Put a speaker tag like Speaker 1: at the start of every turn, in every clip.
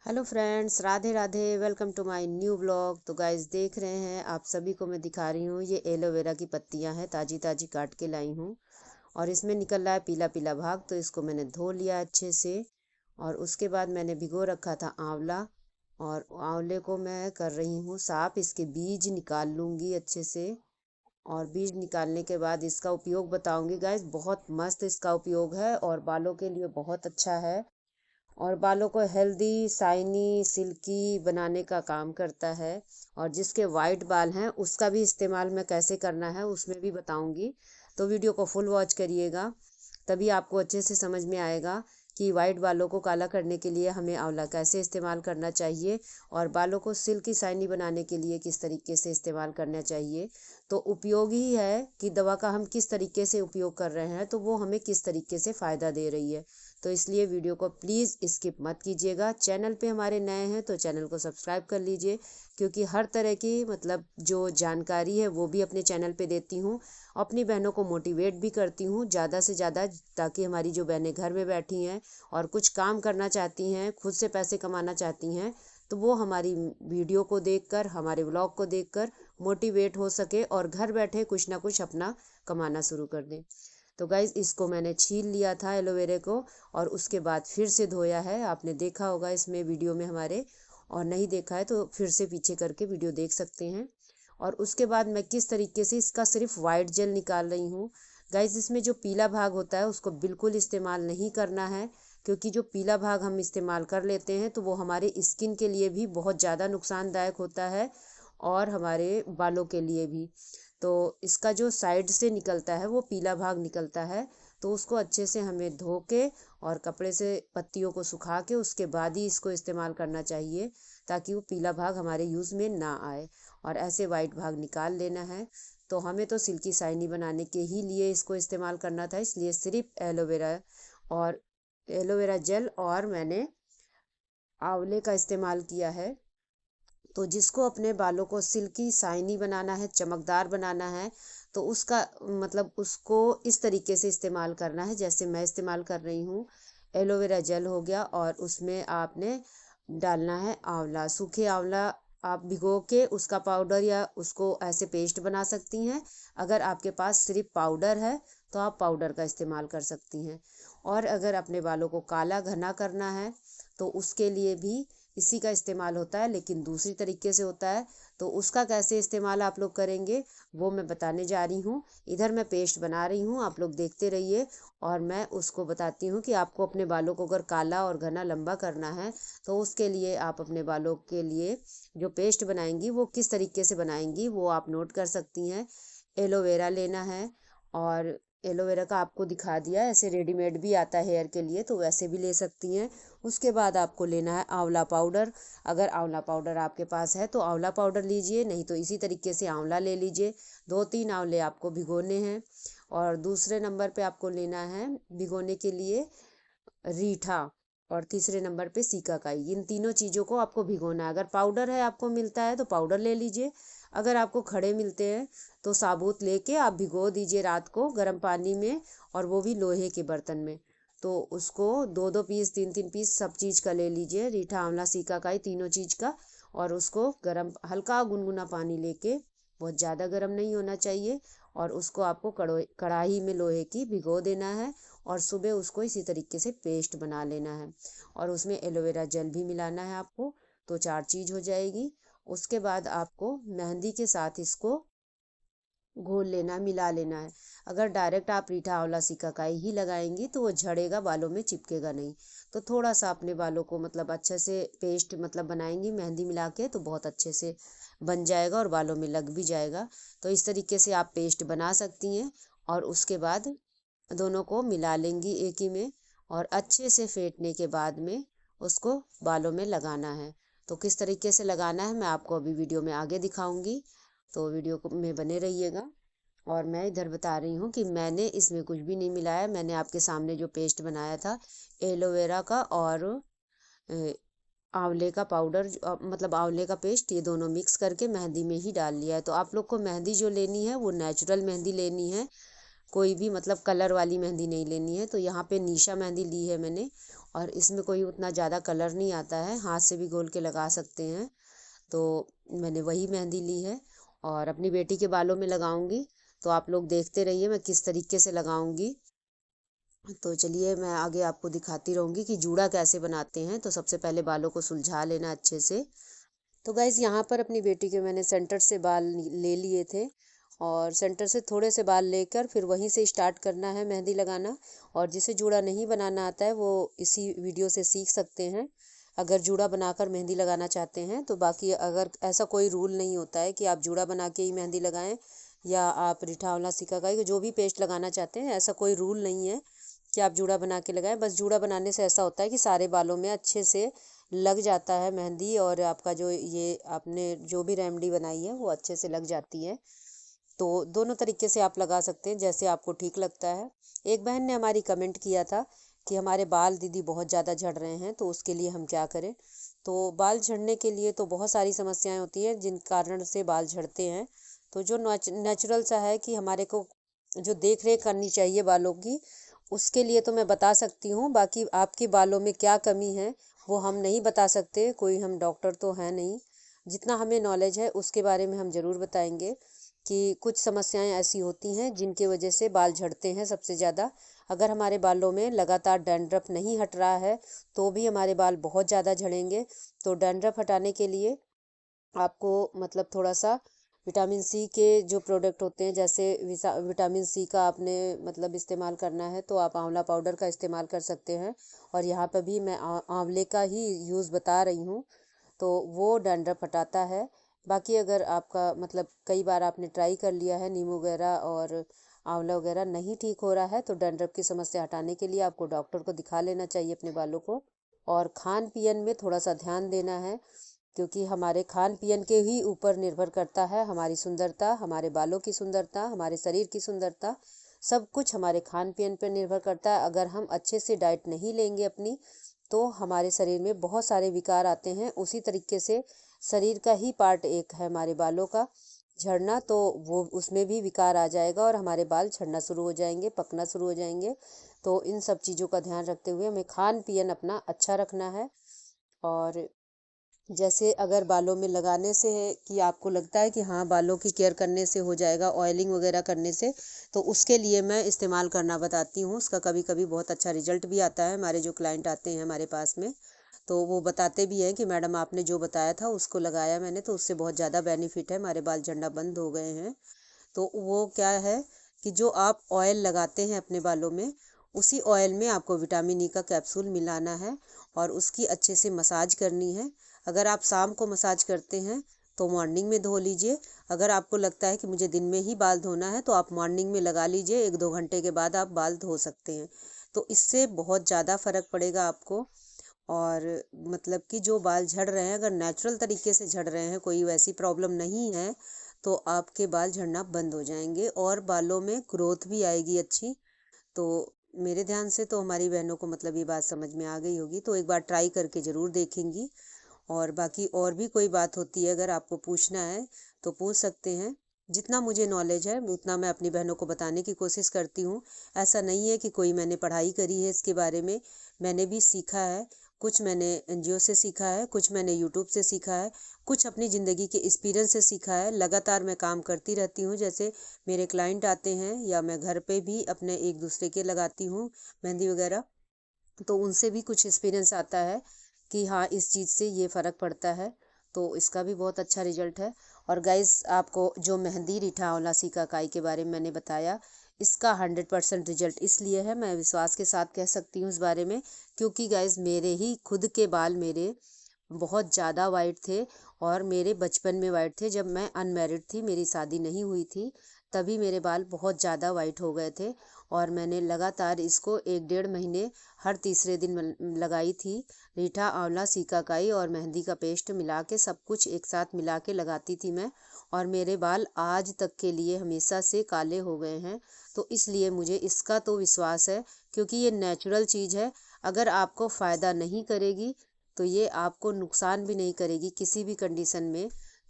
Speaker 1: Hello friends, Radhe Radhe. Welcome to my new blog. तो guys देख रहे हैं आप सभी को मैं दिखा रही हूँ, ये एलोवेरा की पत्तियां हैं, ताजी ताजी काट के लाई हूँ। और इसमें निकल रहा है पीला पीला भाग, तो इसको मैंने धो लिया अच्छे से। और उसके बाद मैंने भिगो रखा था आंवला, और आंवले को मैं कर रही हूँ साफ। इसके बीज निकाल लूँगी अच्छे से। और बीज निकालने के बाद इसका उपयोग बताऊंगी गाइस। बहुत मस्त इसका उपयोग है और बालों के लिए बहुत अच्छा है। और बालों को हेल्दी, शाइनी, सिल्की बनाने का काम करता है। और जिसके वाइट बाल हैं उसका भी इस्तेमाल मैं कैसे करना है उसमें भी बताऊंगी। तो वीडियो को फुल वॉच करिएगा, तभी आपको अच्छे से समझ में आएगा कि वाइट बालों को काला करने के लिए हमें आंवला कैसे इस्तेमाल करना चाहिए, और बालों को सिल्की शाइनी बनाने के लिए किस तरीके से इस्तेमाल करना चाहिए। तो उपयोग ही है कि दवा का हम किस तरीके से उपयोग कर रहे हैं, तो वो हमें किस तरीके से फ़ायदा दे रही है। तो इसलिए वीडियो को प्लीज़ स्किप मत कीजिएगा। चैनल पे हमारे नए हैं तो चैनल को सब्सक्राइब कर लीजिए, क्योंकि हर तरह की जो जानकारी है वो भी अपने चैनल पे देती हूँ। अपनी बहनों को मोटिवेट भी करती हूँ ज़्यादा से ज़्यादा, ताकि हमारी जो बहनें घर में बैठी हैं और कुछ काम करना चाहती हैं, खुद से पैसे कमाना चाहती हैं, तो वो हमारी वीडियो को देखकर, हमारे व्लॉग को देखकर मोटिवेट हो सके और घर बैठे कुछ ना कुछ अपना कमाना शुरू कर दें। तो गाइज़ इसको मैंने छील लिया था एलोवेरा को, और उसके बाद फिर से धोया है। आपने देखा होगा इसमें वीडियो में हमारे, और नहीं देखा है तो फिर से पीछे करके वीडियो देख सकते हैं। और उसके बाद मैं किस तरीके से इसका सिर्फ वाइट जेल निकाल रही हूँ। गाइज़ इसमें जो पीला भाग होता है उसको बिल्कुल इस्तेमाल नहीं करना है, क्योंकि जो पीला भाग हम इस्तेमाल कर लेते हैं तो वो हमारे स्किन के लिए भी बहुत ज़्यादा नुकसानदायक होता है, और हमारे बालों के लिए भी। तो इसका जो साइड से निकलता है वो पीला भाग निकलता है, तो उसको अच्छे से हमें धो के और कपड़े से पत्तियों को सुखा के उसके बाद ही इसको इस्तेमाल करना चाहिए, ताकि वो पीला भाग हमारे यूज़ में ना आए। और ऐसे वाइट भाग निकाल लेना है। तो हमें तो सिल्की शाइनी बनाने के ही लिए इसको इस्तेमाल करना था, इसलिए सिर्फ एलोवेरा और एलोवेरा जेल और मैंने आंवले का इस्तेमाल किया है। तो जिसको अपने बालों को सिल्की शाइनी बनाना है, चमकदार बनाना है, तो उसका उसको इस तरीके से इस्तेमाल करना है जैसे मैं इस्तेमाल कर रही हूँ। एलोवेरा जेल हो गया, और उसमें आपने डालना है आंवला, सूखे आंवला। आप भिगो के उसका पाउडर या उसको ऐसे पेस्ट बना सकती हैं। अगर आपके पास सिर्फ पाउडर है तो आप पाउडर का इस्तेमाल कर सकती हैं। और अगर अपने बालों को काला घना करना है तो उसके लिए भी इसी का इस्तेमाल होता है, लेकिन दूसरी तरीके से होता है। तो उसका कैसे इस्तेमाल आप लोग करेंगे वो मैं बताने जा रही हूँ। इधर मैं पेस्ट बना रही हूँ, आप लोग देखते रहिए। और मैं उसको बताती हूँ कि आपको अपने बालों को अगर काला और घना लंबा करना है तो उसके लिए आप अपने बालों के लिए जो पेस्ट बनाएंगी वो किस तरीके से बनाएंगी वो आप नोट कर सकती हैं। एलोवेरा लेना है, और एलोवेरा का आपको दिखा दिया, ऐसे रेडीमेड भी आता है हेयर के लिए, तो वैसे भी ले सकती हैं। उसके बाद आपको लेना है आंवला पाउडर। अगर आंवला पाउडर आपके पास है तो आंवला पाउडर लीजिए, नहीं तो इसी तरीके से आंवला ले लीजिए। 2-3 आंवले आपको भिगोने हैं। और दूसरे नंबर पे आपको लेना है भिगोने के लिए रीठा, और तीसरे नंबर पे सीकाकाई। इन तीनों चीज़ों को आपको भिगोना है। अगर पाउडर है आपको मिलता है तो पाउडर ले लीजिए। अगर आपको खड़े मिलते हैं तो साबुत लेके आप भिगो दीजिए रात को गर्म पानी में, और वो भी लोहे के बर्तन में। तो उसको 2-2 पीस, 3-3 पीस सब चीज़ का ले लीजिए, रीठा, आंवला, सीकाकाई, तीनों चीज़ का। और उसको गर्म हल्का गुनगुना पानी लेके, बहुत ज़्यादा गर्म नहीं होना चाहिए, और उसको आपको कढ़ाई में लोहे की भिगो देना है। और सुबह उसको इसी तरीके से पेस्ट बना लेना है, और उसमें एलोवेरा जेल भी मिलाना है आपको। तो 4 चीज़ हो जाएगी। उसके बाद आपको मेहंदी के साथ इसको घोल लेना, मिला लेना है। अगर डायरेक्ट आप रीठा, आंवला, सिकाकाई ही लगाएंगी तो वो झड़ेगा, बालों में चिपकेगा नहीं। तो थोड़ा सा अपने बालों को अच्छे से पेस्ट बनाएंगी मेहंदी मिला के, तो बहुत अच्छे से बन जाएगा और बालों में लग भी जाएगा। तो इस तरीके से आप पेस्ट बना सकती हैं। और उसके बाद दोनों को मिला लेंगी एक ही में, और अच्छे से फेंटने के बाद में उसको बालों में लगाना है। तो किस तरीके से लगाना है मैं आपको अभी वीडियो में आगे दिखाऊंगी, तो वीडियो को में बने रहिएगा। और मैं इधर बता रही हूँ कि मैंने इसमें कुछ भी नहीं मिलाया। मैंने आपके सामने जो पेस्ट बनाया था एलोवेरा का और आंवले का पाउडर, आंवले का पेस्ट, ये दोनों मिक्स करके मेहंदी में ही डाल लिया है। तो आप लोग को मेहंदी जो लेनी है वो नेचुरल मेहंदी लेनी है। कोई भी मतलब कलर वाली मेहंदी नहीं लेनी है। तो यहाँ पे निशा मेहंदी ली है मैंने, और इसमें कोई उतना ज़्यादा कलर नहीं आता है, हाथ से भी घोल के लगा सकते हैं। तो मैंने वही मेहंदी ली है और अपनी बेटी के बालों में लगाऊंगी। तो आप लोग देखते रहिए मैं किस तरीके से लगाऊंगी। तो चलिए मैं आगे आपको दिखाती रहूँगी कि जूड़ा कैसे बनाते हैं। तो सबसे पहले बालों को सुलझा लेना अच्छे से। तो गाइज़ यहाँ पर अपनी बेटी के मैंने सेंटर से बाल ले लिए थे, और सेंटर से थोड़े से बाल लेकर फिर वहीं से स्टार्ट करना है मेहंदी लगाना। और जिसे जूड़ा नहीं बनाना आता है वो इसी वीडियो से सीख सकते हैं, अगर जूड़ा बनाकर मेहंदी लगाना चाहते हैं तो। बाकी अगर ऐसा कोई रूल नहीं होता है कि आप जूड़ा बना के ही मेहंदी लगाएं, या आप रीठा आंवला सिकाकाई जो भी पेस्ट लगाना चाहते हैं, ऐसा कोई रूल नहीं है कि आप जूड़ा बना के लगाएं। बस जूड़ा बनाने से ऐसा होता है कि सारे बालों में अच्छे से लग जाता है मेहंदी, और आपका जो ये आपने जो भी रेमेडी बनाई है वो अच्छे से लग जाती है। तो दोनों तरीके से आप लगा सकते हैं, जैसे आपको ठीक लगता है। एक बहन ने हमारी कमेंट किया था कि हमारे बाल दीदी बहुत ज़्यादा झड़ रहे हैं, तो उसके लिए हम क्या करें। तो बाल झड़ने के लिए तो बहुत सारी समस्याएं होती हैं जिन कारण से बाल झड़ते हैं। तो जो नेचुरल सा है कि हमारे को जो देख रेख करनी चाहिए बालों की, उसके लिए तो मैं बता सकती हूँ। बाकी आपके बालों में क्या कमी है वो हम नहीं बता सकते, कोई हम डॉक्टर तो है नहीं। जितना हमें नॉलेज है उसके बारे में हम ज़रूर बताएंगे कि कुछ समस्याएं ऐसी होती हैं जिनकी वजह से बाल झड़ते हैं सबसे ज़्यादा। अगर हमारे बालों में लगातार डैंड्रफ नहीं हट रहा है तो भी हमारे बाल बहुत ज़्यादा झड़ेंगे। तो डैंड्रफ हटाने के लिए आपको मतलब थोड़ा सा विटामिन सी के जो प्रोडक्ट होते हैं, जैसे विटामिन सी का आपने मतलब इस्तेमाल करना है तो आप आंवला पाउडर का इस्तेमाल कर सकते हैं। और यहाँ पर भी मैं आंवले का ही यूज़ बता रही हूँ, तो वो डैंड्रफ हटाता है। बाकी अगर आपका मतलब कई बार आपने ट्राई कर लिया है नीम वगैरह और आंवला वगैरह नहीं ठीक हो रहा है, तो डैंड्रफ की समस्या हटाने के लिए आपको डॉक्टर को दिखा लेना चाहिए अपने बालों को। और खान पियन में थोड़ा सा ध्यान देना है, क्योंकि हमारे खान पियन के ही ऊपर निर्भर करता है हमारी सुंदरता, हमारे बालों की सुंदरता, हमारे शरीर की सुंदरता। सब कुछ हमारे खान पियन पर निर्भर करता है। अगर हम अच्छे से डाइट नहीं लेंगे अपनी, तो हमारे शरीर में बहुत सारे विकार आते हैं। उसी तरीके से शरीर का ही पार्ट एक है हमारे बालों का झड़ना, तो वो उसमें भी विकार आ जाएगा और हमारे बाल झड़ना शुरू हो जाएंगे, पकना शुरू हो जाएंगे। तो इन सब चीज़ों का ध्यान रखते हुए हमें खान पियन अपना अच्छा रखना है। और जैसे अगर बालों में लगाने से है कि आपको लगता है कि हाँ बालों की केयर करने से हो जाएगा, ऑयलिंग वगैरह करने से, तो उसके लिए मैं इस्तेमाल करना बताती हूँ। उसका कभी कभी बहुत अच्छा रिजल्ट भी आता है। हमारे जो क्लाइंट आते हैं हमारे पास में, तो वो बताते भी हैं कि मैडम आपने जो बताया था उसको लगाया मैंने, तो उससे बहुत ज़्यादा बेनिफिट है, हमारे बाल झड़ना बंद हो गए हैं। तो वो क्या है कि जो आप ऑयल लगाते हैं अपने बालों में, उसी ऑयल में आपको विटामिन ई का कैप्सूल मिलाना है और उसकी अच्छे से मसाज करनी है। अगर आप शाम को मसाज करते हैं तो मॉर्निंग में धो लीजिए। अगर आपको लगता है कि मुझे दिन में ही बाल धोना है तो आप मॉर्निंग में लगा लीजिए, 1-2 घंटे के बाद आप बाल धो सकते हैं। तो इससे बहुत ज़्यादा फ़र्क पड़ेगा आपको। और मतलब कि जो बाल झड़ रहे हैं, अगर नेचुरल तरीके से झड़ रहे हैं, कोई वैसी प्रॉब्लम नहीं है, तो आपके बाल झड़ना बंद हो जाएंगे और बालों में ग्रोथ भी आएगी अच्छी। तो मेरे ध्यान से तो हमारी बहनों को मतलब ये बात समझ में आ गई होगी, तो एक बार ट्राई करके ज़रूर देखेंगी। और बाकी और भी कोई बात होती है अगर आपको पूछना है तो पूछ सकते हैं। जितना मुझे नॉलेज है उतना मैं अपनी बहनों को बताने की कोशिश करती हूँ। ऐसा नहीं है कि कोई मैंने पढ़ाई करी है इसके बारे में, मैंने भी सीखा है। कुछ मैंने एनजीओ से सीखा है, कुछ मैंने यूट्यूब से सीखा है, कुछ अपनी ज़िंदगी के एक्सपीरियंस से सीखा है। लगातार मैं काम करती रहती हूँ, जैसे मेरे क्लाइंट आते हैं या मैं घर पे भी अपने एक दूसरे के लगाती हूँ मेहंदी वगैरह, तो उनसे भी कुछ एक्सपीरियंस आता है कि हाँ इस चीज़ से ये फ़र्क पड़ता है। तो इसका भी बहुत अच्छा रिजल्ट है। और गाइज़ आपको जो मेहंदी रीठा आंवला सिकाकाई के बारे में मैंने बताया, इसका 100% रिजल्ट इसलिए है, मैं विश्वास के साथ कह सकती हूँ इस बारे में, क्योंकि गाइज़ मेरे ही खुद के बाल मेरे बहुत ज़्यादा वाइट थे, और मेरे बचपन में वाइट थे। जब मैं अनमैरिड थी, मेरी शादी नहीं हुई थी, तभी मेरे बाल बहुत ज़्यादा वाइट हो गए थे। और मैंने लगातार इसको 1-1.5 महीने हर तीसरे दिन लगाई थी। रीठा आंवला सिकाकाई और मेहंदी का पेस्ट मिला के, सब कुछ एक साथ मिला के लगाती थी मैं, और मेरे बाल आज तक के लिए हमेशा से काले हो गए हैं। तो इसलिए मुझे इसका तो विश्वास है, क्योंकि ये नेचुरल चीज़ है। अगर आपको फ़ायदा नहीं करेगी तो ये आपको नुकसान भी नहीं करेगी किसी भी कंडीशन में।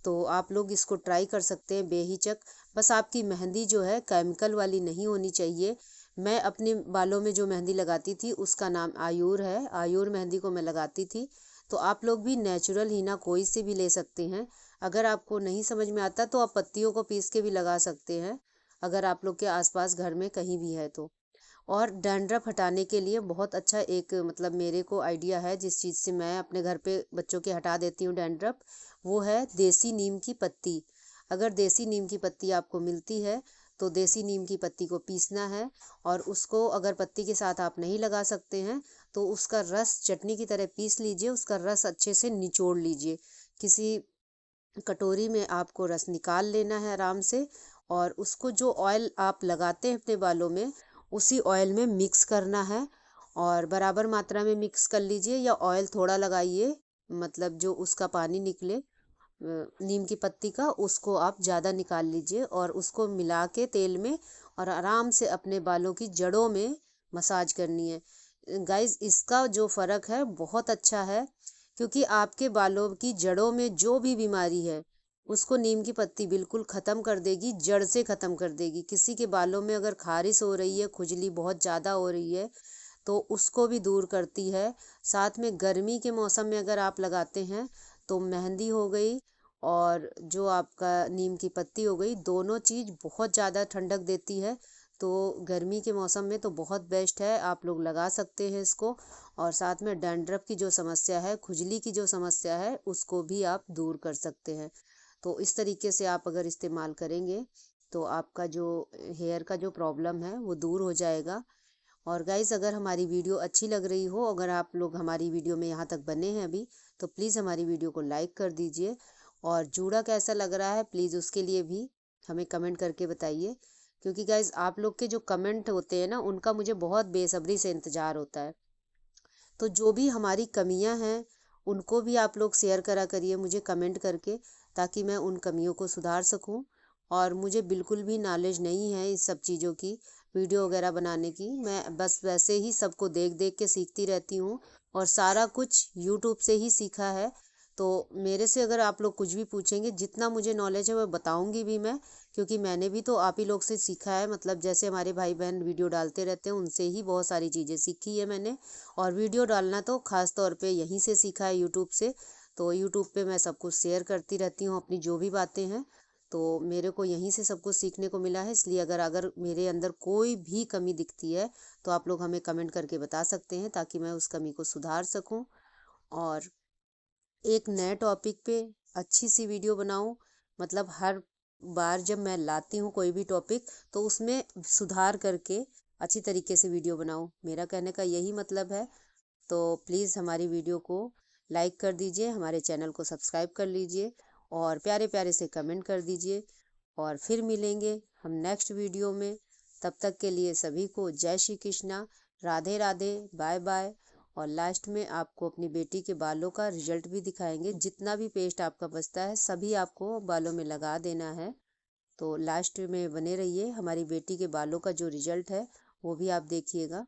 Speaker 1: तो आप लोग इसको ट्राई कर सकते हैं बेहिचक। बस आपकी मेहंदी जो है केमिकल वाली नहीं होनी चाहिए। मैं अपने बालों में जो मेहंदी लगाती थी उसका नाम आयूर है, आयूर मेहंदी को मैं लगाती थी। तो आप लोग भी नेचुरल हीना कोई से भी ले सकते हैं। अगर आपको नहीं समझ में आता तो आप पत्तियों को पीस के भी लगा सकते हैं, अगर आप लोग के आसपास घर में कहीं भी है तो। और डैंड्रफ हटाने के लिए बहुत अच्छा एक मतलब मेरे को आइडिया है, जिस चीज़ से मैं अपने घर पे बच्चों के हटा देती हूँ डैंड्रफ, वो है देसी नीम की पत्ती। अगर देसी नीम की पत्ती आपको मिलती है तो देसी नीम की पत्ती को पीसना है, और उसको अगर पत्ती के साथ आप नहीं लगा सकते हैं तो उसका रस चटनी की तरह पीस लीजिए, उसका रस अच्छे से निचोड़ लीजिए। किसी कटोरी में आपको रस निकाल लेना है आराम से, और उसको जो ऑयल आप लगाते हैं अपने बालों में उसी ऑयल में मिक्स करना है, और बराबर मात्रा में मिक्स कर लीजिए, या ऑयल थोड़ा लगाइए, मतलब जो उसका पानी निकले नीम की पत्ती का उसको आप ज़्यादा निकाल लीजिए, और उसको मिला के तेल में और आराम से अपने बालों की जड़ों में मसाज करनी है। गाइस इसका जो फ़र्क है बहुत अच्छा है, क्योंकि आपके बालों की जड़ों में जो भी बीमारी है उसको नीम की पत्ती बिल्कुल ख़त्म कर देगी, जड़ से ख़त्म कर देगी। किसी के बालों में अगर खारिश हो रही है, खुजली बहुत ज़्यादा हो रही है तो उसको भी दूर करती है। साथ में गर्मी के मौसम में अगर आप लगाते हैं तो मेहंदी हो गई और जो आपका नीम की पत्ती हो गई, दोनों चीज़ बहुत ज़्यादा ठंडक देती है। तो गर्मी के मौसम में तो बहुत बेस्ट है, आप लोग लगा सकते हैं इसको। और साथ में डैंड्रफ की जो समस्या है, खुजली की जो समस्या है, उसको भी आप दूर कर सकते हैं। तो इस तरीके से आप अगर इस्तेमाल करेंगे तो आपका जो हेयर का जो प्रॉब्लम है वो दूर हो जाएगा। और गाइज़ अगर हमारी वीडियो अच्छी लग रही हो, अगर आप लोग हमारी वीडियो में यहाँ तक बने हैं अभी, तो प्लीज़ हमारी वीडियो को लाइक कर दीजिए। और जूड़ा कैसा लग रहा है प्लीज़ उसके लिए भी हमें कमेंट करके बताइए, क्योंकि गाइज़ आप लोग के जो कमेंट होते हैं ना उनका मुझे बहुत बेसब्री से इंतज़ार होता है। तो जो भी हमारी कमियां हैं उनको भी आप लोग शेयर करा करिए मुझे कमेंट करके, ताकि मैं उन कमियों को सुधार सकूं। और मुझे बिल्कुल भी नॉलेज नहीं है इस सब चीज़ों की, वीडियो वगैरह बनाने की। मैं बस वैसे ही सबको देख देख के सीखती रहती हूँ, और सारा कुछ यूट्यूब से ही सीखा है। तो मेरे से अगर आप लोग कुछ भी पूछेंगे, जितना मुझे नॉलेज है वो बताऊंगी भी मैं, क्योंकि मैंने भी तो आप ही लोग से सीखा है। मतलब जैसे हमारे भाई बहन वीडियो डालते रहते हैं उनसे ही बहुत सारी चीज़ें सीखी है मैंने। और वीडियो डालना तो ख़ास तौर पे यहीं से सीखा है, यूट्यूब से। तो यूट्यूब पे मैं सब कुछ शेयर करती रहती हूँ, अपनी जो भी बातें हैं, तो मेरे को यहीं से सब कुछ सीखने को मिला है। इसलिए अगर अगर मेरे अंदर कोई भी कमी दिखती है तो आप लोग हमें कमेंट करके बता सकते हैं, ताकि मैं उस कमी को सुधार सकूं और एक नए टॉपिक पे अच्छी सी वीडियो बनाऊं। मतलब हर बार जब मैं लाती हूँ कोई भी टॉपिक तो उसमें सुधार करके अच्छी तरीके से वीडियो बनाऊं, मेरा कहने का यही मतलब है। तो प्लीज़ हमारी वीडियो को लाइक कर दीजिए, हमारे चैनल को सब्सक्राइब कर लीजिए, और प्यारे प्यारे से कमेंट कर दीजिए। और फिर मिलेंगे हम नेक्स्ट वीडियो में। तब तक के लिए सभी को जय श्री कृष्णा, राधे राधे, बाय बाय। और लास्ट में आपको अपनी बेटी के बालों का रिजल्ट भी दिखाएंगे। जितना भी पेस्ट आपका बचता है सभी आपको बालों में लगा देना है। तो लास्ट में बने रहिए, हमारी बेटी के बालों का जो रिजल्ट है वो भी आप देखिएगा।